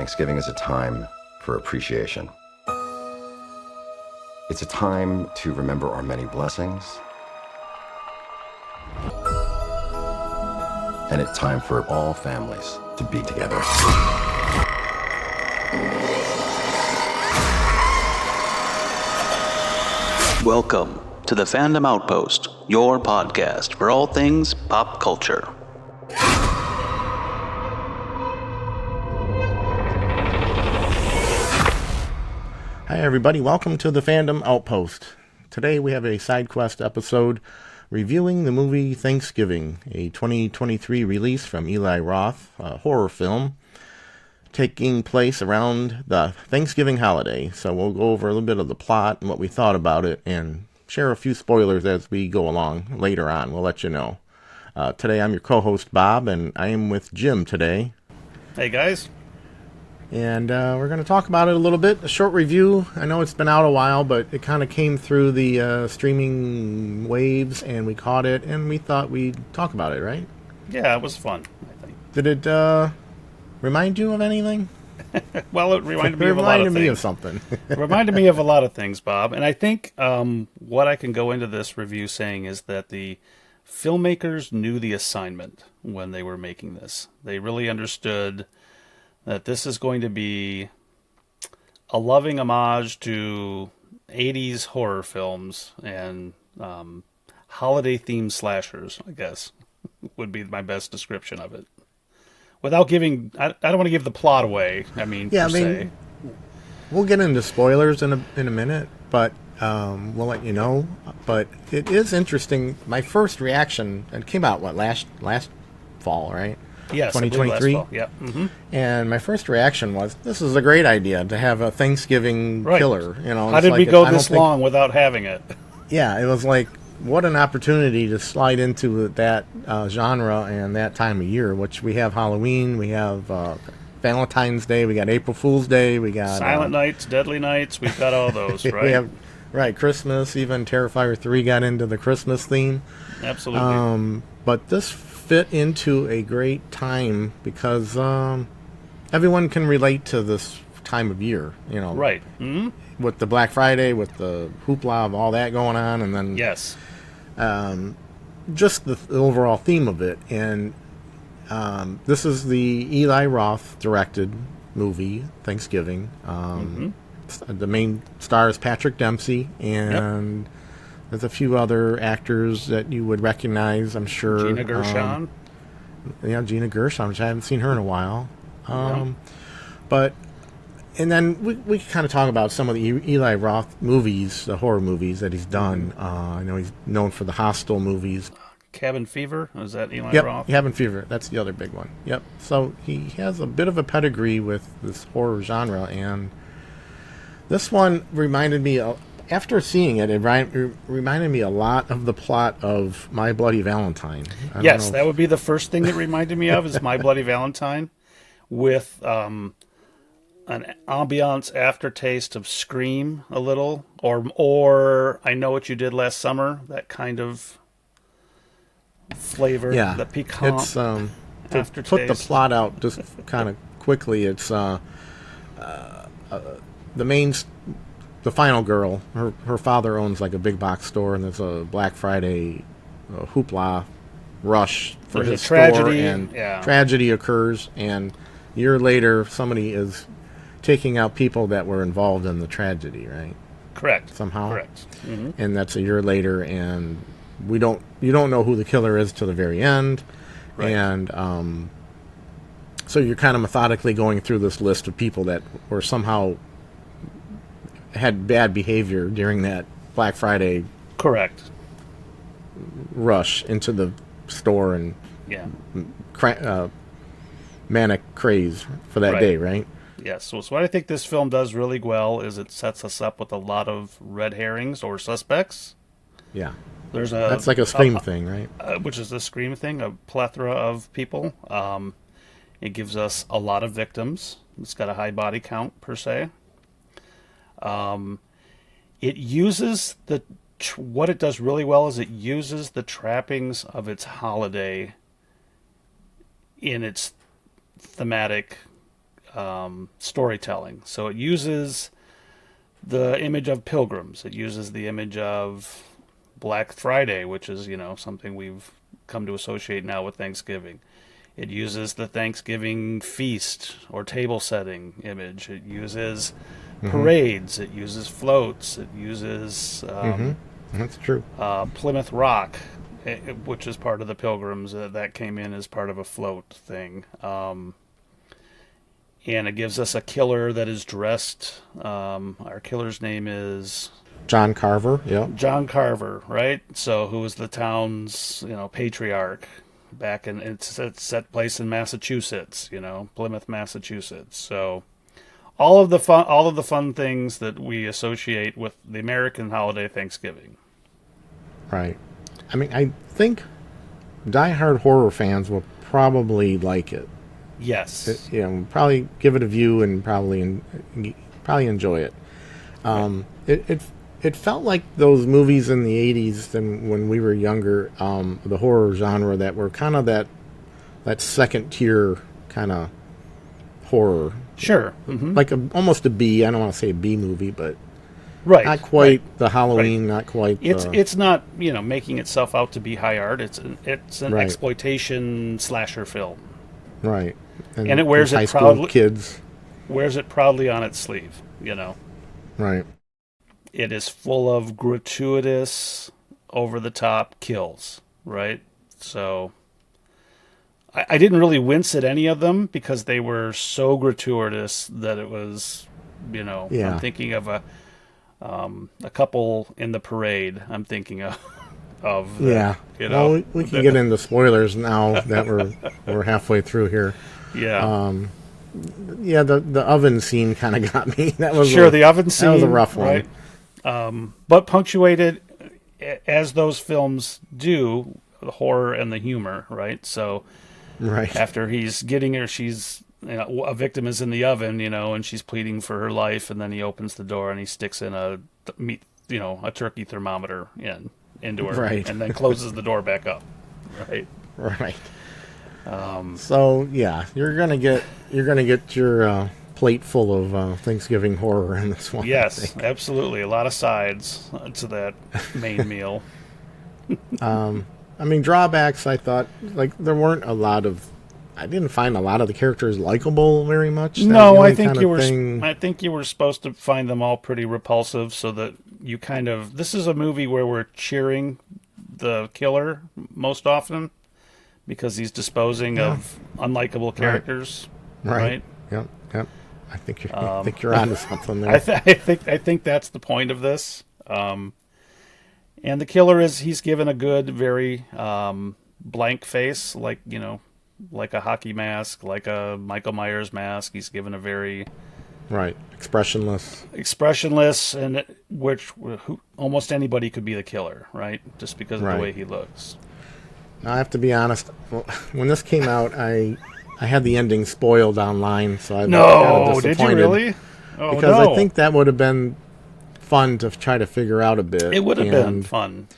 Thanksgiving is a time for appreciation. It's a time to remember our many blessings. And it's time for all families to be together. Welcome to the Fandom Outpost, your podcast for all things pop culture. Hi everybody, welcome to the Fandom Outpost. Today we have a SideQuest episode reviewing the movie Thanksgiving, a 2023 release from Eli Roth, a horror film taking place around the Thanksgiving holiday. So we'll go over a little bit of the plot and what we thought about it and share a few spoilers as we go along later on. We'll let you know. Today I'm your co-host Bob, and I am with Jim today. Hey guys. And we're going to talk about it a little bit. A short review. I know it's been out a while, but it kind of came through the streaming waves, and we caught it, and we thought we'd talk about it, right? Yeah, it was fun, I think. Did it remind you of anything? Well, it reminded me of a lot of things. It reminded me of something. It reminded me of a lot of things, Bob. And I think what I can go into this review saying is that the filmmakers knew the assignment when they were making this. They really understood that this is going to be a loving homage to 80s horror films and holiday-themed slashers, I guess, would be my best description of it. Without giving... I don't want to give the plot away, se. We'll get into spoilers in a minute, but we'll let you know. But it is interesting. My first reaction... It came out, last fall, right? Yes, 2023. Yeah. Mm-hmm. And my first reaction was, "This is a great idea to have a Thanksgiving killer." You know, how did we go this long without having it? Yeah, it was like, what an opportunity to slide into that genre and that time of year. Which we have Halloween, we have Valentine's Day, we got April Fool's Day, we got Silent Nights, Deadly Nights. We've got all those, right? We have, Christmas. Even Terrifier 3 got into the Christmas theme. Absolutely. But this fit into a great time because everyone can relate to this time of year, you know. Right. Mm-hmm. With the Black Friday, with the hoopla of all that going on, and then yes, just the overall theme of it. And this is the Eli Roth directed movie, Thanksgiving. The main star is Patrick Dempsey, and there's a few other actors that you would recognize, I'm sure. Gina Gershon. Gina Gershon, which I haven't seen her in a while. And then we kind of talk about some of the Eli Roth movies, the horror movies that he's done. I know he's known for the Hostel movies. Cabin Fever, is that Eli Roth? Cabin Fever, that's the other big one. Yep. So he has a bit of a pedigree with this horror genre, and this one reminded me of, after seeing it, reminded me a lot of the plot of My Bloody Valentine. Yes, that would be the first thing it reminded me of, is My Bloody Valentine, with an ambiance aftertaste of Scream a little, or I Know What You Did Last Summer, that kind of flavor, the piquant aftertaste. To put the plot out just kind of quickly, it's the final girl, her father owns like a big box store, and there's a Black Friday hoopla rush for his store, and tragedy occurs, and a year later somebody is taking out people that were involved in the tragedy, right? Correct. Somehow. Correct. Mm-hmm. And that's a year later, and you don't know who the killer is till the very end, right. And so you're kind of methodically going through this list of people that were somehow had bad behavior during that Black Friday rush into the store and manic craze for that day, right? Yes. So what I think this film does really well is it sets us up with a lot of red herrings or suspects. Yeah. That's like a Scream thing, right? Which is a Scream thing, a plethora of people. It gives us a lot of victims. It's got a high body count, per se. It uses what it does really well is it uses the trappings of its holiday in its thematic storytelling. So it uses the image of pilgrims. It uses the image of Black Friday, which is, something we've come to associate now with Thanksgiving. It uses the Thanksgiving feast or table setting image. It uses parades. It uses floats. It uses That's true. Plymouth Rock, which is part of the Pilgrims. That came in as part of a float thing. And it gives us a killer that is dressed. Our killer's name is John Carver. Yeah. John Carver, right? So who is the town's, patriarch back in, it's set place in Massachusetts, Plymouth, Massachusetts. So all of the fun things that we associate with the American holiday Thanksgiving. Right. I mean, I think diehard horror fans will probably like it. Yes. Probably give it a view and probably enjoy it. It felt like those movies in the 80s and when we were younger, the horror genre that were kind of that second tier kind of horror. Sure. Like almost a B. I don't want to say a B movie, but Right. not quite right. the Halloween, Right. not quite. It's not making itself out to be high art. It's an Right. exploitation slasher film. Right. And it wears high it school proudly. kids. Wears it proudly on its sleeve. Right. It is full of gratuitous, over-the-top kills, right? So I didn't really wince at any of them because they were so gratuitous that it was, Yeah. I'm thinking of a couple in the parade. I'm thinking of Yeah. Well, we can get into spoilers now that we're halfway through here. Yeah. Yeah, the oven scene kind of got me. That was the oven scene. That was a rough one. Right? But punctuated as those films do, the horror and the humor, right? So Right. after he's getting her, she's a victim is in the oven, and she's pleading for her life, and then he opens the door and he sticks in a turkey thermometer into her, Right. and then closes the door back up, right? Right. So yeah, you're gonna get your plate full of Thanksgiving horror in this one. I Yes, think. absolutely. A lot of sides to that main meal. I mean, drawbacks. I thought there weren't a lot of. I didn't find a lot of the characters likable very much. That was the No, only I think kind you of were. thing. I think you were supposed to find them all pretty repulsive, so that you kind of. This is a movie where we're cheering the killer most often because he's disposing of unlikable characters. Right. Yep. I think you're onto something there. I think that's the point of this. And the killer he's given a good, very blank face, like a hockey mask, like a Michael Myers mask. He's given a very Right. expressionless, and almost anybody could be the killer, right? Just because of Right. the way he looks. I have to be honest. When this came out, I had the ending spoiled online, so I was kind of did you disappointed. really? Oh, Because no. I think that would have been fun to try to figure out a bit. It would have been fun.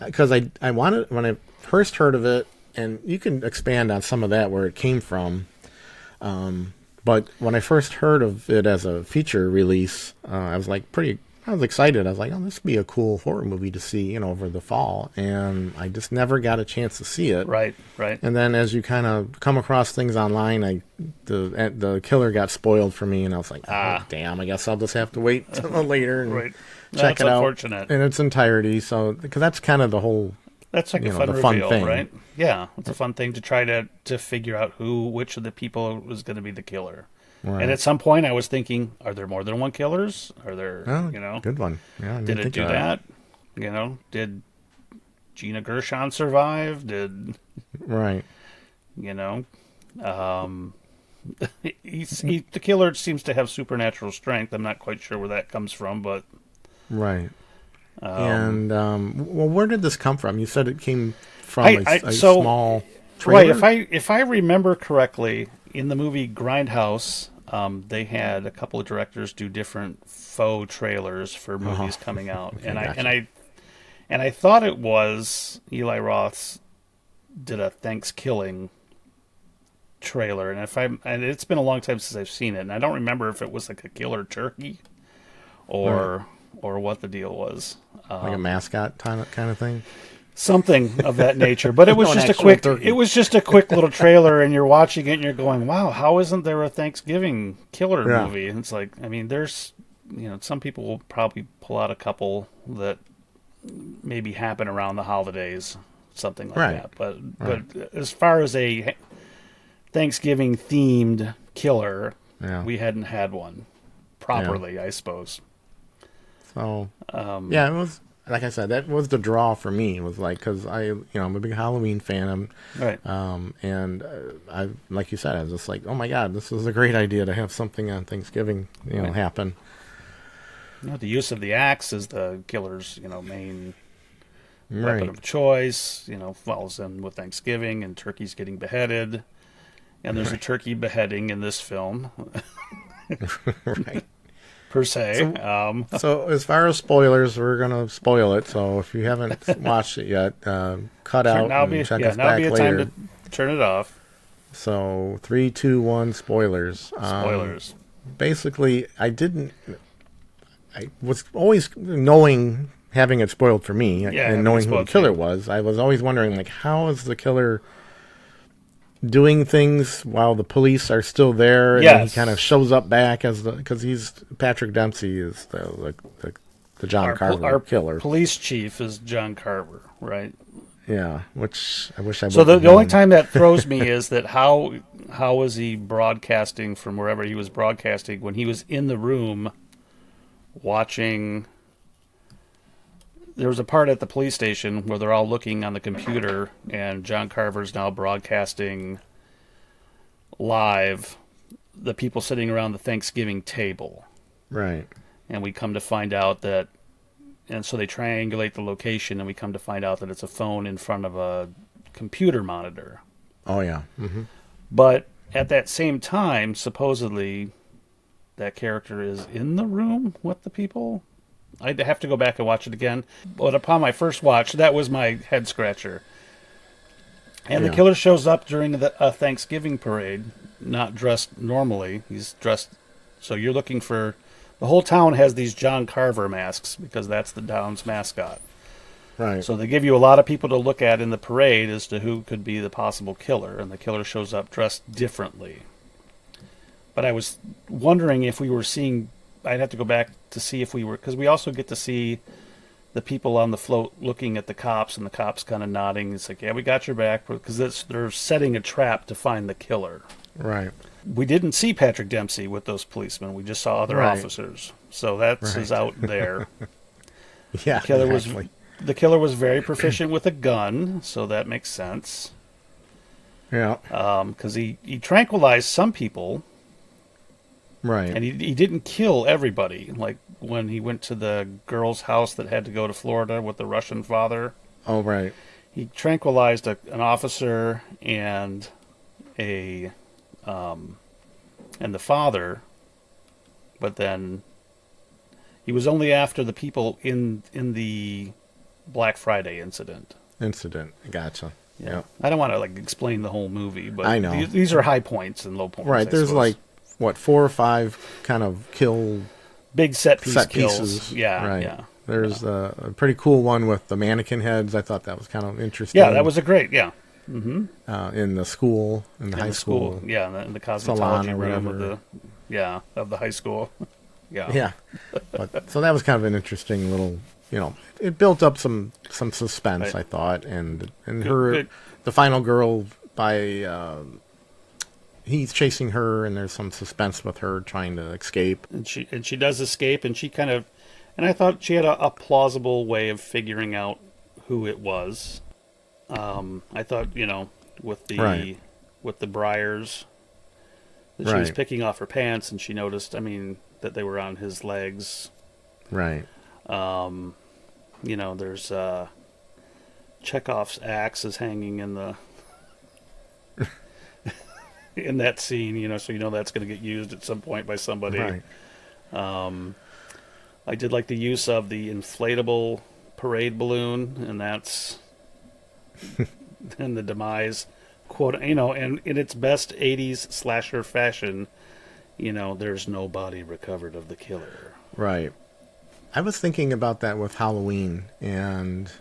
Because I wanted, when I first heard of it, and you can expand on some of that where it came from. But when I first heard of it as a feature release, I was excited. I was like, oh, this would be a cool horror movie to see, over the fall. And I just never got a chance to see it. Right. And then as you kind of come across things online, the killer got spoiled for me, and I was like, oh, damn, I guess I'll just have to wait till later and Right. check That's it out unfortunate. in its entirety. So, because that's kind of the whole... That's like a fun reveal, right? Yeah, it's a fun thing to try to figure out which of the people was going to be the killer. Right. And at some point, I was thinking, are there more than one killers? Are there, Good one. Yeah, I did didn't it think do of that? Did Gina Gershon survive? Did, Right. the killer seems to have supernatural strength. I'm not quite sure where that comes from, but Right. And where did this come from? You said it came from a so- small trailer. right. If I remember correctly, in the movie Grindhouse, they had a couple of directors do different faux trailers for movies coming out, Okay, and gotcha. I thought it was Eli Roth did a Thanksgiving trailer, and it's been a long time since I've seen it, and I don't remember if it was like a killer turkey or what the deal was. Like a mascot kind of thing. Something of that nature, but it was No, an just a actual quick. turkey. It was just a quick little trailer, and you're watching it, and you're going, "Wow, how isn't there a Thanksgiving killer movie?" And it's like, I mean, there's, some people will probably pull out a couple that maybe happen around the holidays, something like that. But as far as a Thanksgiving themed killer, we hadn't had one properly, I suppose. So it was. Like I said, that was the draw for me. It was like, because I'm a big Halloween fan. Right. And I, like you said, I was just like, oh my God, this is a great idea to have something on Thanksgiving, happen. The use of the axe is the killer's, main weapon of choice. Falls in with Thanksgiving and turkeys getting beheaded, and there's a turkey beheading in this film. Right. Per se. So as far as spoilers, we're gonna spoil it. So if you haven't watched it yet, cut out and check us back later. Time to turn it off. So 3, 2, 1, spoilers. Spoilers. Basically, I was always having it spoiled for me, and knowing who the killer was. I was always wondering, like, how is the killer doing things while the police are still there, and then he kind of shows up back because he's Patrick Dempsey is the John Carver killer. Police chief is John Carver, right? Yeah, which I wish I. So the only time that throws me is that how was he broadcasting from wherever he was broadcasting when he was in the room watching? There was a part at the police station where they're all looking on the computer, and John Carver's now broadcasting live the people sitting around the Thanksgiving table. Right. And we come to find out that, and so they triangulate the location, and we come to find out that it's a phone in front of a computer monitor. Oh, yeah. Mm-hmm. But at that same time, supposedly, that character is in the room with the people. I'd have to go back and watch it again. But upon my first watch, that was my head scratcher. And the killer shows up during a Thanksgiving parade, not dressed normally. He's dressed... So you're looking for... The whole town has these John Carver masks because that's the town's mascot. Right. So they give you a lot of people to look at in the parade as to who could be the possible killer. And the killer shows up dressed differently. But I was wondering if we were seeing... I'd have to go back to see if we were... Because we also get to see the people on the float looking at the cops, and the cops kind of nodding. It's like, yeah, we got your back. Because they're setting a trap to find the killer. Right. We didn't see Patrick Dempsey with those policemen. We just saw other officers. So that's is out there. Yeah, the killer was very proficient with a gun, so that makes sense. Yeah. Because he tranquilized some people. Right. And he didn't kill everybody. Like when he went to the girl's house that had to go to Florida with the Russian father. Oh, right. He tranquilized an officer and and the father, but then he was only after the people in the Black Friday incident. Gotcha. Yeah. I don't want to explain the whole movie, but I know. These are high points and low points. Right. There's 4 or 5 kind of big set kills. Pieces. Yeah. Right. Yeah. There's a pretty cool one with the mannequin heads. I thought that was kind of interesting. Yeah, that was mm-hmm. In the school, in the high school. Yeah, in the salon cosmetology or room whatever. of the high school. Yeah. Yeah. So that was kind of an interesting little, it built up some suspense, right. I thought, and the final girl he's chasing her, and there's some suspense with her trying to escape. And she does escape, and she kind of, and I thought she had a plausible way of figuring out who it was. I thought, with the briars, that she was picking off her pants, and she noticed, that they were on his legs. Right. There's Chekhov's axe is hanging in the in that scene, so that's going to get used at some point by somebody. Right. I did like the use of the inflatable parade balloon, and that's and the demise quote, and in its best 80s slasher fashion, there's no body recovered of the killer. Right. I was thinking about that with Halloween, and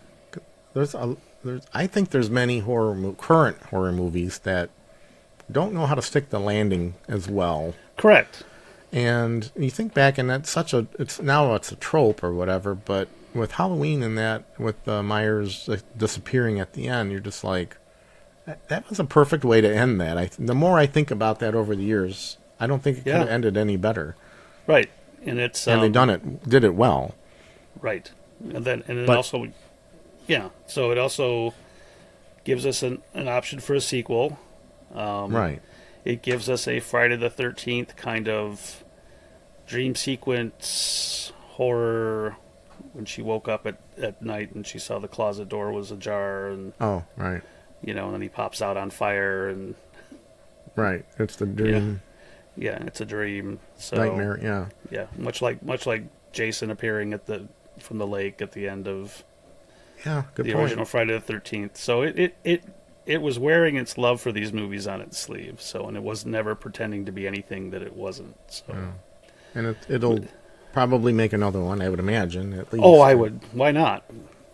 I think there's many current horror movies that don't know how to stick the landing as well. Correct. And you think back, and that's it's a trope or whatever, but with Halloween and that, with Myers disappearing at the end, you're just like, that was a perfect way to end that. The more I think about that over the years, I don't think it could have ended any better. Right. And they did it well. Right. Also, so it also gives us an option for a sequel. Right. It gives us a Friday the 13th kind of dream sequence horror when she woke up at night and she saw the closet door was ajar and right. And then he pops out on fire and right. It's the dream. Yeah, it's a dream. So nightmare, yeah. Yeah, much like Jason appearing from the lake at the end of original Friday the 13th. So it was wearing its love for these movies on its sleeve. So, and it was never pretending to be anything that it wasn't. So, and it'll probably make another one, I would imagine, at least. Oh, I would. Why not?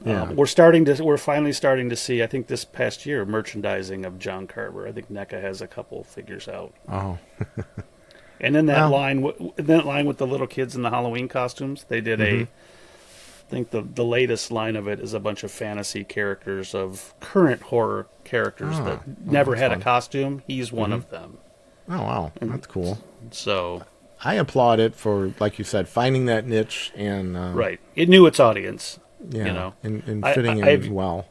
Yeah. We're finally starting to see, I think this past year, merchandising of John Carver. I think NECA has a couple figures out. Oh. And in that line with the little kids in the Halloween costumes, they did I think the latest line of it is a bunch of fantasy characters of current horror characters that never had a costume. He's one of them. Oh, wow. That's cool. So I applaud it for, like you said, finding that niche and... right. It knew its audience. Yeah, and fitting in well.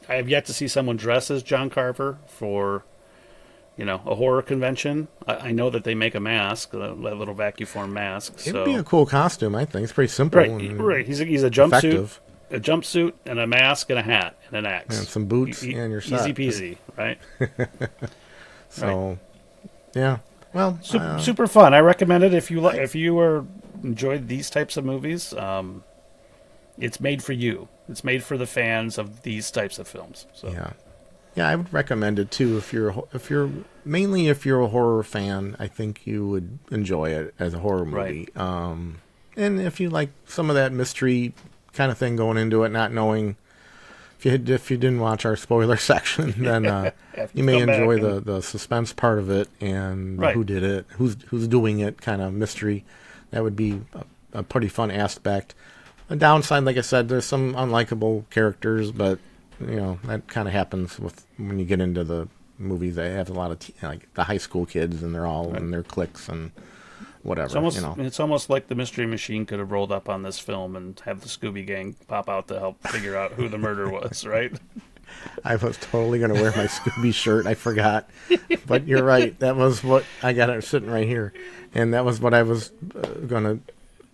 I have yet to see someone dress as John Carver for, a horror convention. I know that they make a mask, a little vacuum form mask. It'd be a cool costume, I think. It's pretty simple. Right. He's a jumpsuit, and a mask, and a hat, and an axe. And some boots, and you're set. Easy peasy, right? So, yeah. Well, super fun. I recommend it if you enjoyed these types of movies. It's made for you. It's made for the fans of these types of films. So. Yeah, I would recommend it too. If you're a horror fan, I think you would enjoy it as a horror movie. Right. And if you like some of that mystery kind of thing going into it, not knowing if you didn't watch our spoiler section, then you may enjoy the suspense part of it and who did it, who's doing it, kind of mystery. That would be a pretty fun aspect. A downside, like I said, there's some unlikable characters, but that kind of happens when you get into the movies. They have a lot of like the high school kids, and they're all in their cliques and whatever. It's almost like the Mystery Machine could have rolled up on this film and have the Scooby Gang pop out to help figure out who the murder was, right? I was totally going to wear my Scooby shirt. I forgot, but you're right. That was what I got it sitting right here, and that was what I was going to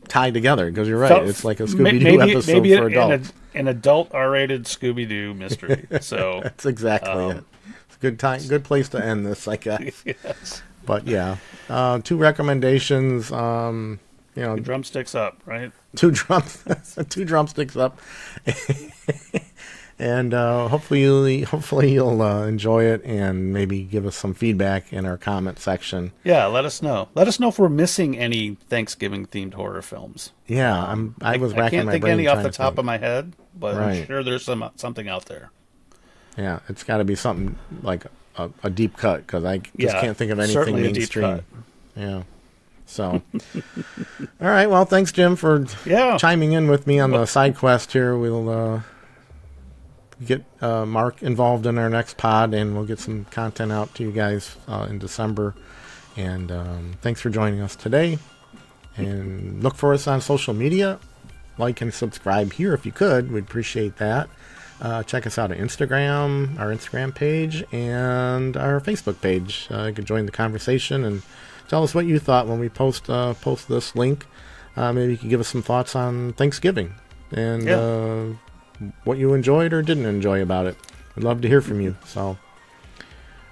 tie together, because you're right. It's like a Scooby-Doo episode for adults. An adult R-rated Scooby-Doo mystery. So that's exactly it. It's a good place to end this, I guess. Yes. But yeah, 2 recommendations. 2 drumsticks up, right? 2 drumsticks up. And hopefully you'll enjoy it and maybe give us some feedback in our comment section. Yeah, let us know. Let us know if we're missing any Thanksgiving-themed horror films. Yeah, I was racking my brain. I can't think any off the top of my head, but I'm sure there's something out there. Yeah, it's got to be something like a deep cut, because I just can't think of anything mainstream. Yeah. So, all right. Well, thanks, Jim, for chiming in with me on the SideQuest here. We'll get Mark involved in our next pod, and we'll get some content out to you guys in December. And thanks for joining us today. And look for us on social media. Like and subscribe here if you could. We'd appreciate that. Check us out on Instagram, our Instagram page, and our Facebook page. You can join the conversation and tell us what you thought when we post this link. Maybe you can give us some thoughts on Thanksgiving and what you enjoyed or didn't enjoy about it. We'd love to hear from you. So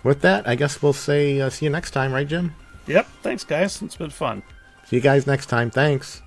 with that, I guess we'll say see you next time, right, Jim? Yep. Thanks, guys. It's been fun. See you guys next time. Thanks.